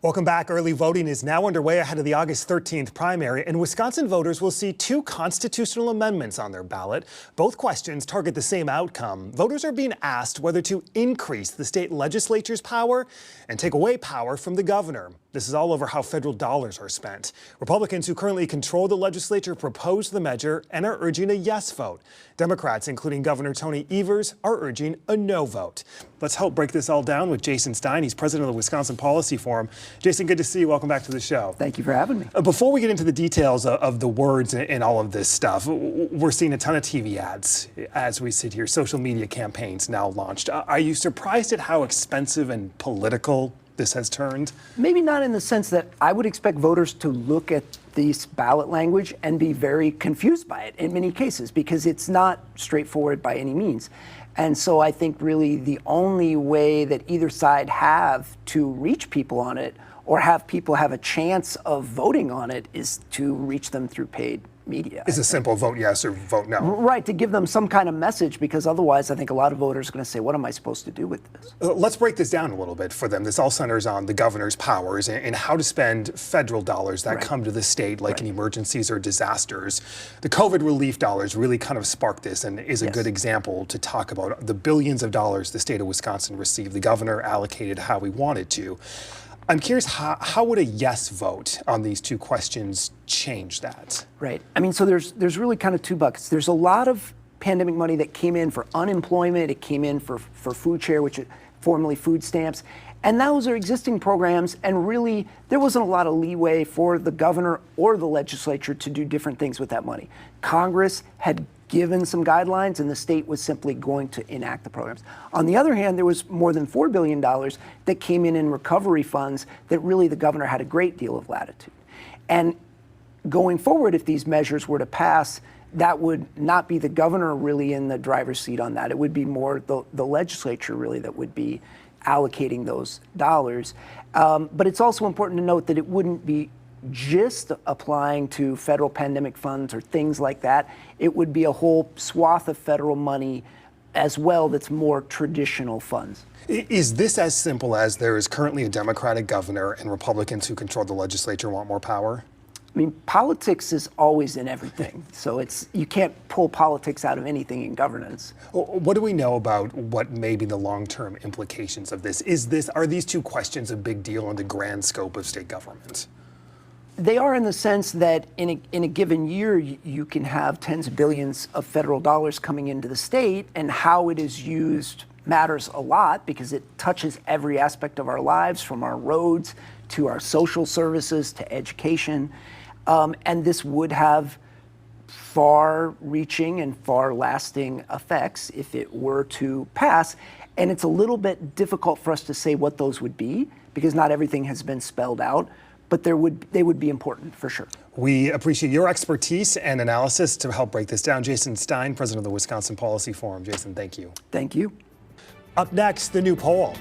Welcome back. Early voting is now underway ahead of the August 13th primary, and Wisconsin voters will see two constitutional amendments on their ballot. Both questions target the same outcome. Voters are being asked whether to increase the state legislature's power and take away power from the governor. This is all over how federal dollars are spent. Republicans who currently control the legislature proposed the measure and are urging a yes vote. Democrats, including Governor Tony Evers, are urging a no vote. Let's help break this all down with Jason Stein. He's president of the Wisconsin Policy Forum. Jason, good to see you. Welcome back to the show. Thank you for having me. Before we get into the details of the words and all of this stuff, we're seeing a ton of TV ads as we sit here. Social media campaigns now launched. Are you surprised at how expensive and political this has turned? Maybe not in the sense that I would expect voters to look at this ballot language and be very confused by it in many cases, because it's not straightforward by any means. And so I think really the only way that either side have to reach people on it or have people have a chance of voting on it is to reach them through paid media. It's a simple vote yes or vote no. Right, to give them some kind of message, because otherwise I think a lot of voters are going to say, what am I supposed to do with this? Let's break this down a little bit for them. This all centers on the governor's powers and how to spend federal dollars that come to the state, like in emergencies or disasters. The COVID relief dollars really kind of sparked this and is a good example to talk about the billions of dollars the state of Wisconsin received. The governor allocated how he wanted to. I'm curious, how would a yes vote on these two questions change that? Right. I mean, so there's really kind of two buckets. There's a lot of pandemic money that came in for unemployment. It came in for food share, which is formerly food stamps. And those are existing programs. And really, there wasn't a lot of leeway for the governor or the legislature to do different things with that money. Congress had given some guidelines, and the state was simply going to enact the programs. On the other hand, there was more than $4 billion that came in recovery funds that really the governor had a great deal of latitude. And going forward, if these measures were to pass, that would not be the governor really in the driver's seat on that. It would be more the legislature really that would be allocating those dollars. But it's also important to note that it wouldn't be just applying to federal pandemic funds or things like that. It would be a whole swath of federal money as well that's more traditional funds. Is this as simple as there is currently a Democratic governor and Republicans who control the legislature want more power? I mean, politics is always in everything. So you can't pull politics out of anything in governance. What do we know about what may be the long-term implications of this? Are these two questions a big deal in the grand scope of state government? They are in the sense that in a given year, you can have tens of billions of federal dollars coming into the state, and how it is used matters a lot because it touches every aspect of our lives, from our roads to our social services to education. And this would have far-reaching and far-lasting effects if it were to pass. And it's a little bit difficult for us to say what those would be because not everything has been spelled out. But they would be important for sure. We appreciate your expertise and analysis to help break this down. Jason Stein, president of the Wisconsin Policy Forum. Jason, thank you. Thank you. Up next, the new poll.